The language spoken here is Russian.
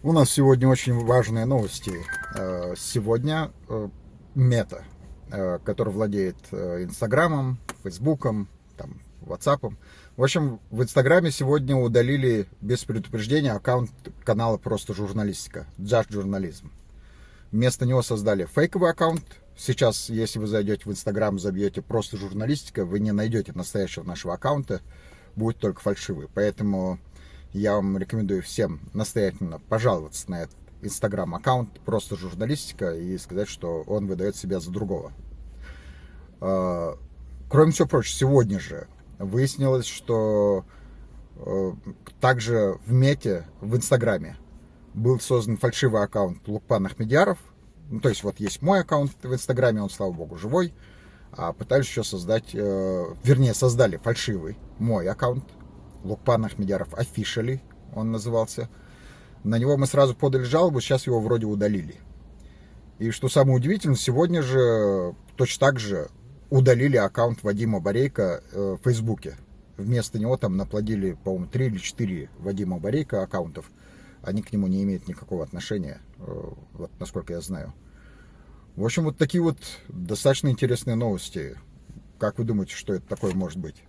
У нас сегодня очень важные новости. Сегодня Мета, который владеет Инстаграмом, Фейсбуком, там, Ватсапом. В общем, в Инстаграме сегодня удалили без предупреждения аккаунт канала «Просто журналистика», Just Journalism. Вместо него создали фейковый аккаунт. Сейчас, если вы зайдете в Инстаграм, забьете «Просто журналистика», вы не найдете настоящего нашего аккаунта, будет только фальшивый. Поэтому я вам рекомендую всем настоятельно пожаловаться на этот Инстаграм-аккаунт «Просто журналистика» и сказать, что он выдает себя за другого. Кроме всего прочего, сегодня же выяснилось, что также в Мете, в Инстаграме, был создан фальшивый аккаунт Лукпан Ахмедьяров. Ну, то есть вот есть мой аккаунт в Инстаграме, он, слава богу, живой. А пытались еще создать, создали фальшивый мой аккаунт Лукпан Ахмедьяров Officially, он назывался. На него мы сразу подали жалобу, сейчас его вроде удалили. И что самое удивительное, сегодня же точно так же удалили аккаунт Вадима Борейко в Фейсбуке. Вместо него там наплодили, по-моему, 3 или 4 Вадима Борейко аккаунтов. Они к нему не имеют никакого отношения, вот, насколько я знаю. В общем, вот такие вот достаточно интересные новости. Как вы думаете, что это такое может быть?